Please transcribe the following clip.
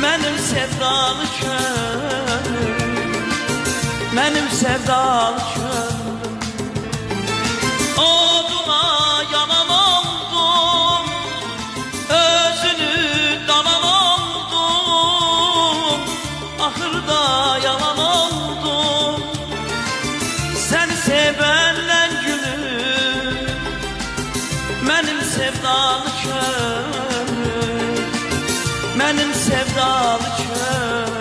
Mənim sevdalı könlüm, mənim sevdalı könlüm. Oduna yanan oldum, özünü danan oldum, ahırda yalan oldum. Səni sevənlə gülüm, mənim sevdalı könlüm, mənim sevdalı könlüm.